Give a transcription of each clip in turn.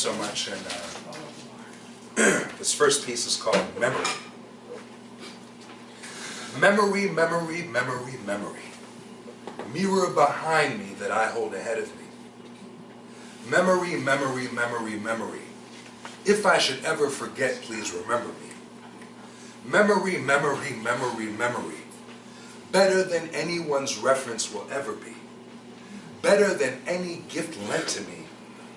so much, and this first piece is called Memory. Memory, memory, memory, memory. Mirror behind me that I hold ahead of me. Memory, memory, memory, memory. If I should ever forget, please remember me. Memory, memory, memory, memory. Better than anyone's reference will ever be. Better than any gift lent to me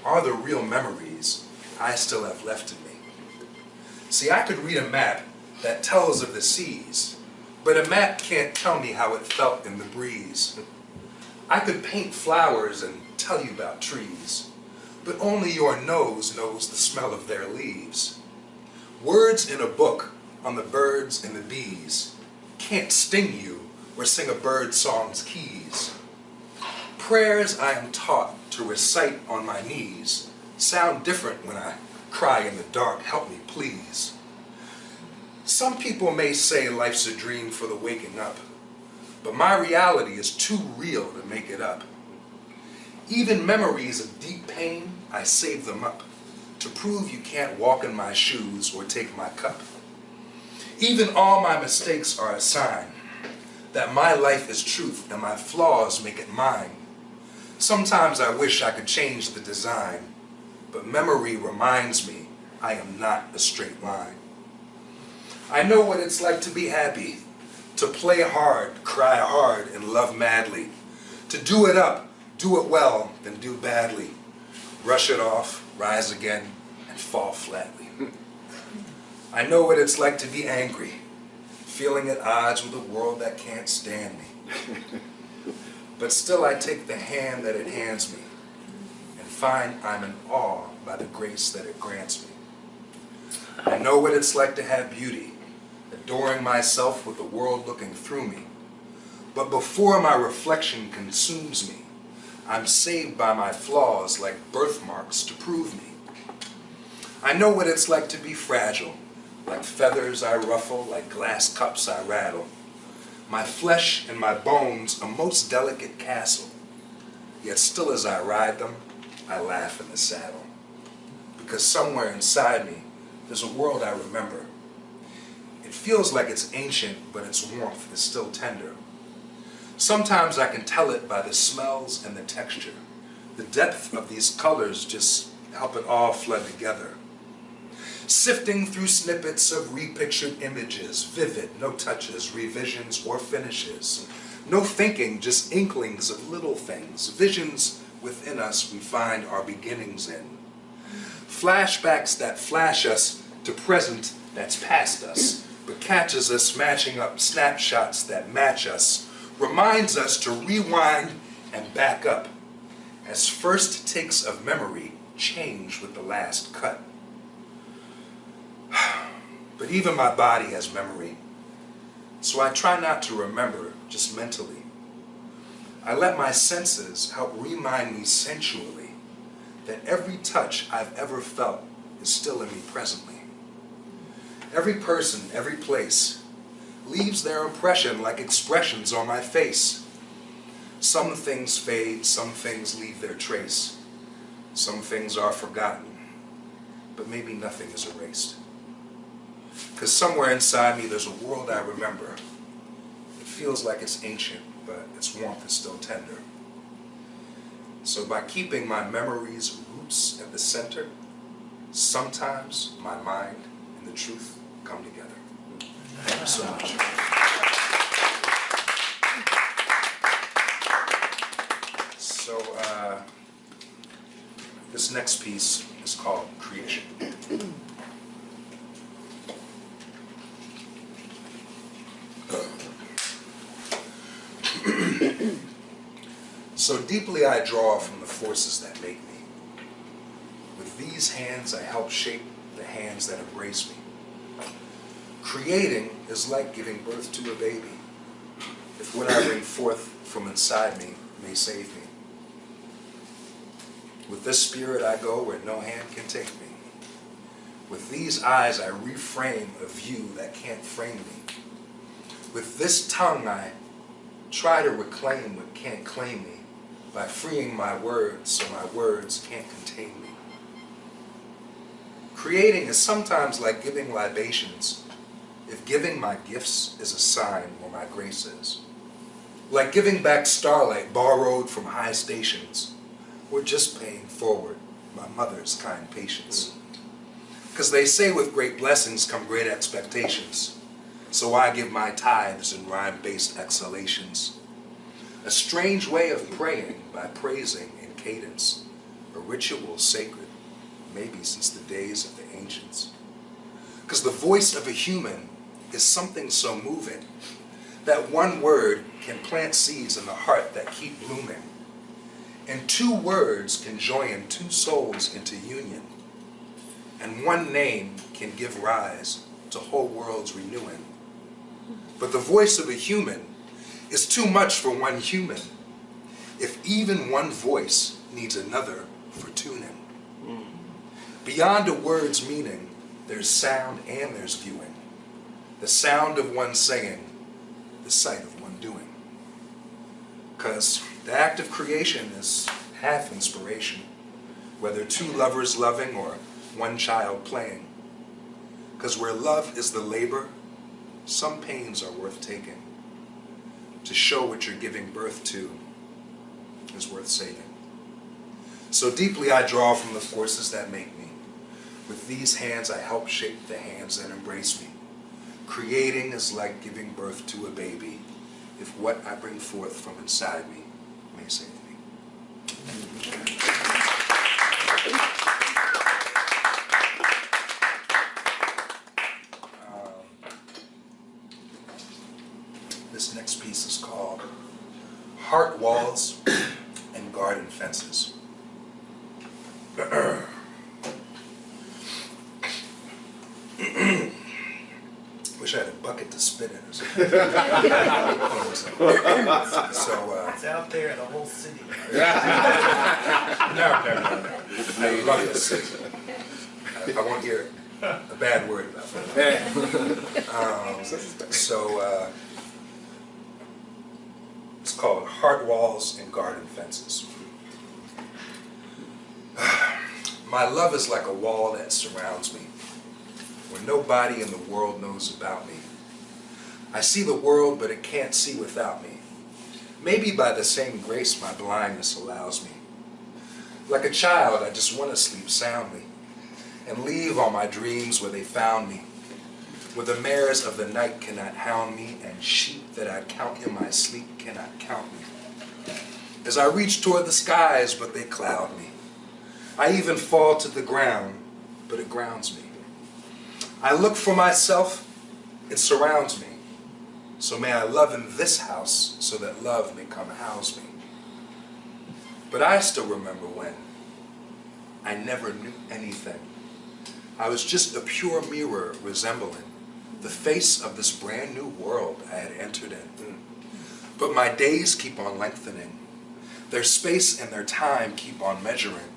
are the real memories I still have left in me. See, I could read a map that tells of the seas, but a map can't tell me how it felt in the breeze. I could paint flowers and tell you about trees, but only your nose knows the smell of their leaves. Words in a book on the birds and the bees can't sting you or sing a bird song's keys. Prayers I am taught to recite on my knees sound different when I cry in the dark, help me please. Some people may say life's a dream for the waking up, but my reality is too real to make it up. Even memories of deep pain, I save them up to prove you can't walk in my shoes or take my cup. Even all my mistakes are a sign that my life is truth and my flaws make it mine. Sometimes I wish I could change the design, but memory reminds me I am not a straight line. I know what it's like to be happy, to play hard, cry hard, and love madly, to do it up, do it well, then do badly, brush it off, rise again, and fall flatly. I know what it's like to be angry, feeling at odds with a world that can't stand me. But still I take the hand that it hands me and find I'm in awe by the grace that it grants me. I know what it's like to have beauty, adoring myself with the world looking through me. But before my reflection consumes me, I'm saved by my flaws like birthmarks to prove me. I know what it's like to be fragile, like feathers I ruffle, like glass cups I rattle. My flesh and my bones a most delicate castle, yet still as I ride them, I laugh in the saddle. Because somewhere inside me, there's a world I remember. It feels like it's ancient, but its warmth is still tender. Sometimes I can tell it by the smells and the texture. The depth of these colors just help it all flood together. Sifting through snippets of repictured images, vivid, no touches, revisions, or finishes. No thinking, just inklings of little things, visions within us we find our beginnings in. Flashbacks that flash us to present that's past us, but catches us matching up snapshots that match us, reminds us to rewind and back up, as first takes of memory change with the last cut. But even my body has memory, so I try not to remember just mentally. I let my senses help remind me sensually that every touch I've ever felt is still in me presently. Every person, every place, leaves their impression like expressions on my face. Some things fade, some things leave their trace. Some things are forgotten, but maybe nothing is erased. Because somewhere inside me there's a world I remember. It feels like it's ancient, but its warmth is still tender. So by keeping my memories' roots at the center, sometimes my mind and the truth come together. Thank you so much. So this next piece is called Creation. So deeply I draw from the forces that make me. With these hands I help shape the hands that embrace me. Creating is like giving birth to a baby, if what I bring forth from inside me may save me. With this spirit I go where no hand can take me. With these eyes I reframe a view that can't frame me. With this tongue I try to reclaim what can't claim me by freeing my words so my words can't contain me. Creating is sometimes like giving libations, if giving my gifts is a sign where my grace is. Like giving back starlight borrowed from high stations, or just paying forward my mother's kind patience. Because they say with great blessings come great expectations, so I give my tithes in rhyme-based exhalations. A strange way of praying by praising in cadence, a ritual sacred, maybe since the days of the ancients. Because the voice of a human is something so moving that one word can plant seeds in the heart that keep blooming. And two words can join two souls into union. And one name can give rise to whole worlds renewing. But the voice of a human is too much for one human, if even one voice needs another for tuning. Beyond a word's meaning, there's sound and there's viewing. The sound of one saying, the sight of one doing. Because the act of creation is half inspiration, whether two lovers loving or one child playing. Because where love is the labor, some pains are worth taking. To show what you're giving birth to is worth saving. So deeply I draw from the forces that make me. With these hands I help shape the hands that embrace me. Creating is like giving birth to a baby, if what I bring forth from inside me may save me. This next piece is called Heart Walls and Garden Fences. Wish I had a bucket to spit in or something. It's out there in the whole city. No. I love this city. I won't hear a bad word about it. It's called Heart Walls and Garden Fences. My love is like a wall that surrounds me, where nobody in the world knows about me. I see the world, but it can't see without me. Maybe by the same grace my blindness allows me. Like a child, I just want to sleep soundly and leave all my dreams where they found me, where the mares of the night cannot hound me and sheep that I count in my sleep cannot count me. As I reach toward the skies, but they cloud me. I even fall to the ground, but it grounds me. I look for myself, it surrounds me. So may I love in this house, so that love may come house me. But I still remember when I never knew anything. I was just a pure mirror resembling the face of this brand new world I had entered in. But my days keep on lengthening. Their space and their time keep on measuring.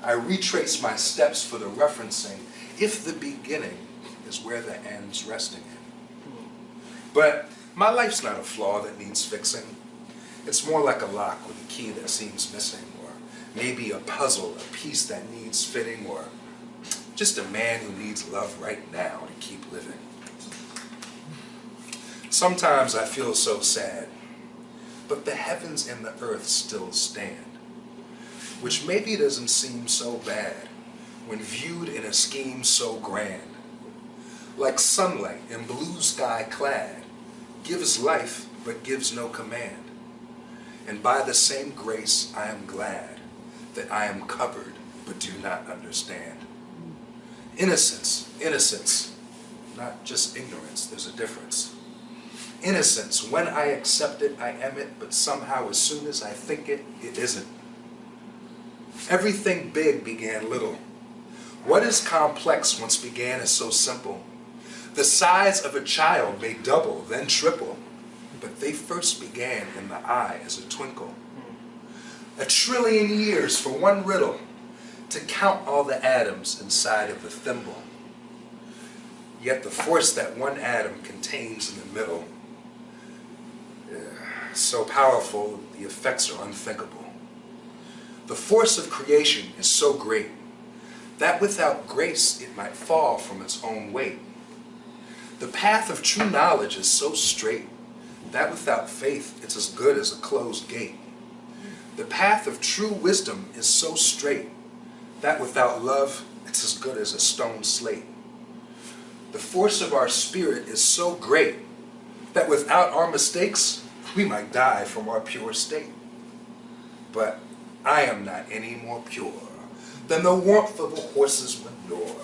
I retrace my steps for the referencing, if the beginning is where the end's resting in. But my life's not a flaw that needs fixing. It's more like a lock with a key that seems missing, or maybe a puzzle, a piece that needs fitting, or just a man who needs love right now to keep living. Sometimes I feel so sad, but the heavens and the earth still stand, which maybe doesn't seem so bad when viewed in a scheme so grand. Like sunlight in blue sky clad, gives life but gives no command. And by the same grace I am glad that I am covered but do not understand. Innocence, innocence, not just ignorance, there's a difference. Innocence, when I accept it, I am it, but somehow as soon as I think it, it isn't. Everything big began little. What is complex once began is so simple. The size of a child may double, then triple, but they first began in the eye as a twinkle. 1 trillion years for one riddle, to count all the atoms inside of the thimble. Yet the force that one atom contains in the middle, so powerful, the effects are unthinkable. The force of creation is so great that without grace it might fall from its own weight. The path of true knowledge is so straight that without faith it's as good as a closed gate. The path of true wisdom is so straight that without love it's as good as a stone slate. The force of our spirit is so great that without our mistakes we might die from our pure state. But I am not any more pure than the warmth of a horse's manure.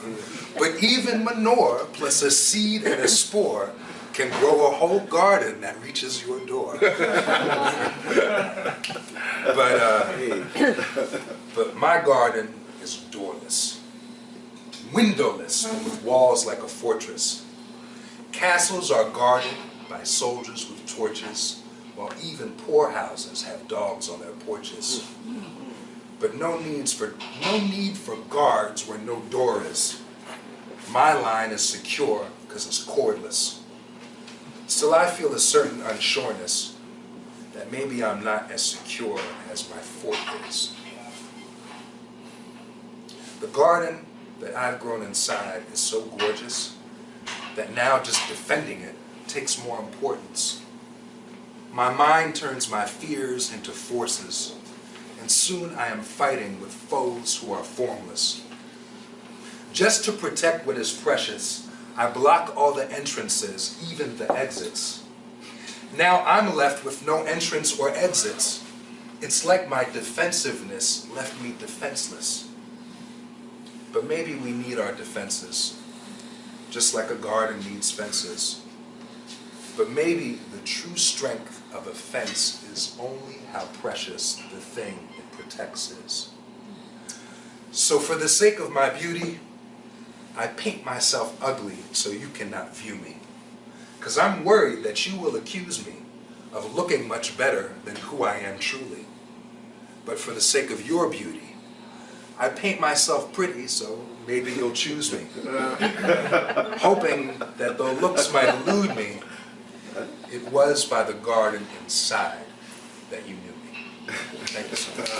But even manure plus a seed and a spore can grow a whole garden that reaches your door. But my garden is doorless, windowless, and with walls like a fortress. Castles are guarded by soldiers with torches, while even poor houses have dogs on their porches. But no need for guards where no door is. My line is secure because it's cordless. Still I feel a certain unsureness that maybe I'm not as secure as my fort is. The garden that I've grown inside is so gorgeous that now just defending it takes more importance. My mind turns my fears into forces, and soon I am fighting with foes who are formless. Just to protect what is precious, I block all the entrances, even the exits. Now I'm left with no entrance or exits. It's like my defensiveness left me defenseless. But maybe we need our defenses, just like a garden needs fences. But maybe the true strength of a fence is only how precious the thing it protects is. So for the sake of my beauty, I paint myself ugly so you cannot view me. 'Cause I'm worried that you will accuse me of looking much better than who I am truly. But for the sake of your beauty, I paint myself pretty so maybe you'll choose me. Hoping that though looks might elude me, it was by the garden inside that you knew me. Thank you so much.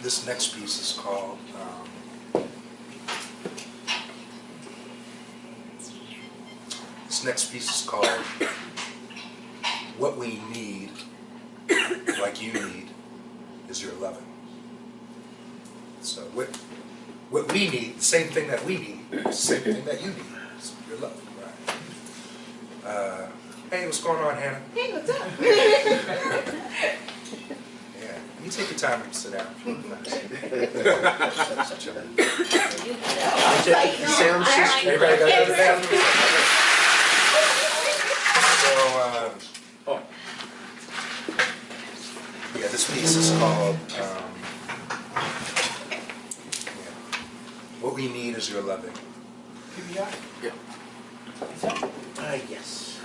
This next piece is called What We Need, Like You Need, Is Your Loving. So what we need, the same thing that we need, the same thing that you need, is your love, right? Hey, what's going on, Hannah? Hey, what's up? Yeah, you take your time and sit down. Sound system. Everybody got to the bathroom? So, yeah, this piece is called What We Need Is Your Loving. PBI? Yeah. Yes.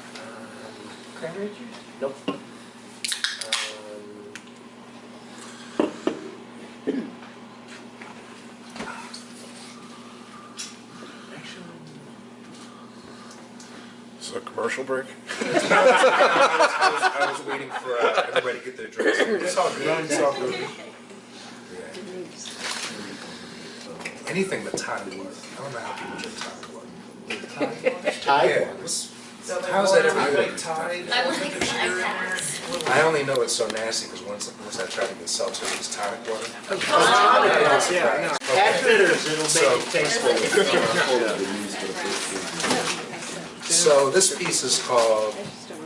Cranberry juice? Nope. Is it a commercial break? I was waiting for everybody to get their drinks. It's all good. It's all good. Yeah. Anything but tonic water. I don't know how people drink tonic water. Tide? Yeah. How's that ever I good? like Tide. I like Tide. I only know it's so nasty because once I tried to get seltzer, it was tonic water. Yeah, no. Add bitters, it'll make it taste good. So this piece is called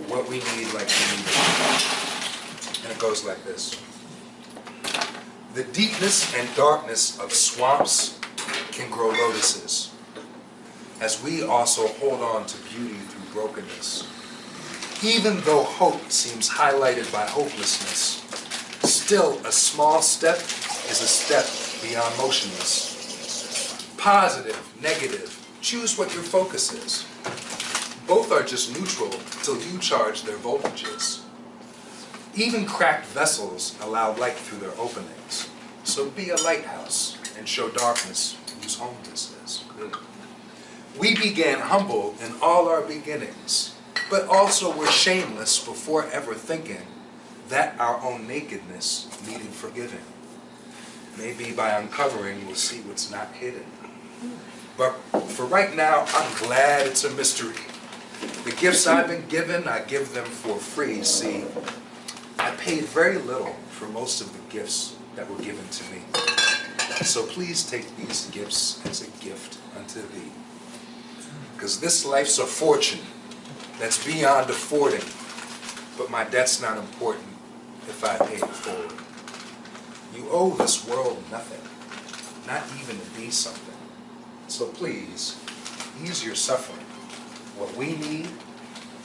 What We Need Like We Need. And it goes like this. The deepness and darkness of swamps can grow lotuses, as we also hold on to beauty through brokenness. Even though hope seems highlighted by hopelessness, still a small step is a step beyond motionless. Positive, negative, choose what your focus is. Both are just neutral till you charge their voltages. Even cracked vessels allow light through their openings. So be a lighthouse and show darkness whose home this is. We began humble in all our beginnings, but also were shameless before ever thinking that our own nakedness needed forgiving. Maybe by uncovering we'll see what's not hidden. But for right now, I'm glad it's a mystery. The gifts I've been given, I give them for free. See, I paid very little for most of the gifts that were given to me. So please take these gifts as a gift unto thee. Because this life's a fortune that's beyond affording, but my debt's not important if I pay it forward. You owe this world nothing, not even to be something. So please, ease your suffering. What we need,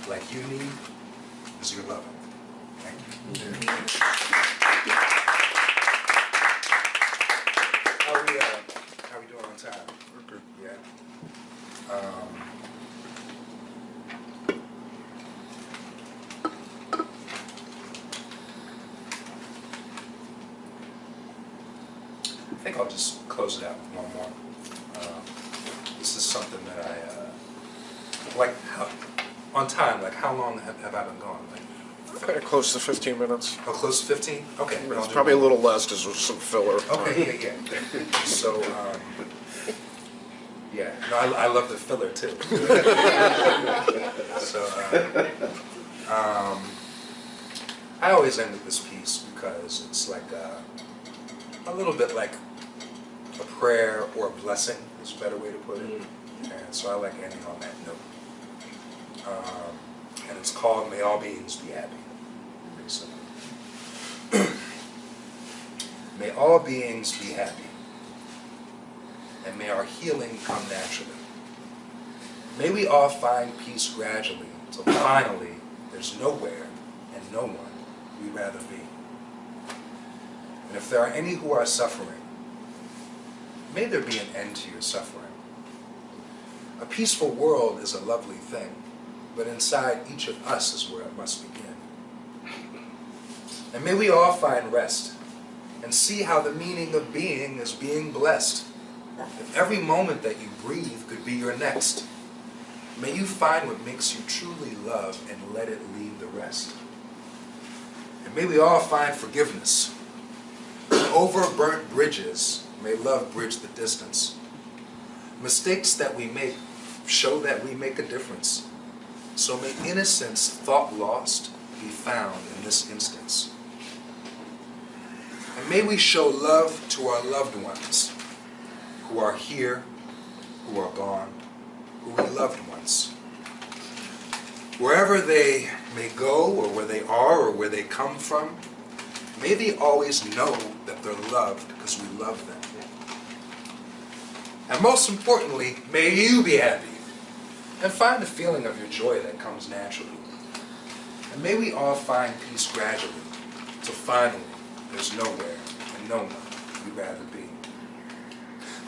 like you need, is your loving. Thank you. How we doing on time? We're good. Yeah. I think I'll just close it out with one more. This is something that I like. On time, like how long have I been gone? Like, Kind of close to 15 minutes. oh, close to 15? Okay. It's probably a little less because there's some filler. Okay, yeah. So, yeah, no, I love the filler too. So, I always end with this piece because it's like a little bit like a prayer or a blessing is a better way to put it. And so I like ending on that note. And it's called May All Beings Be Happy. Pretty simple. May all beings be happy, and may our healing come naturally. May we all find peace gradually, till finally there's nowhere and no one we'd rather be. And if there are any who are suffering, may there be an end to your suffering. A peaceful world is a lovely thing, but inside each of us is where it must begin. And may we all find rest and see how the meaning of being is being blessed. If every moment that you breathe could be your next, may you find what makes you truly love and let it lead the rest. And may we all find forgiveness. Over burnt bridges, may love bridge the distance. Mistakes that we make show that we make a difference. So may innocence thought lost be found in this instance. And may we show love to our loved ones who are here, who are gone, who we loved once. Wherever they may go, or where they are, or where they come from, may they always know that they're loved because we love them. And most importantly, may you be happy and find the feeling of your joy that comes naturally. And may we all find peace gradually, till finally there's nowhere and no one we'd rather be.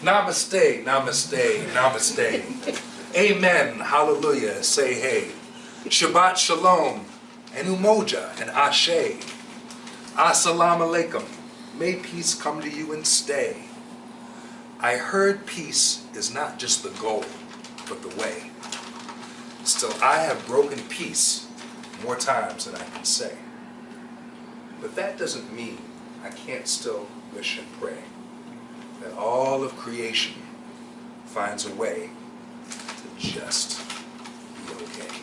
Namaste, namaste, namaste. Amen, hallelujah, say hey. Shabbat shalom, and umoja, and ashe. Assalamu alaikum, may peace come to you and stay. I heard peace is not just the goal, but the way. Still, I have broken peace more times than I can say. But that doesn't mean I can't still wish and pray that all of creation finds a way to just be okay.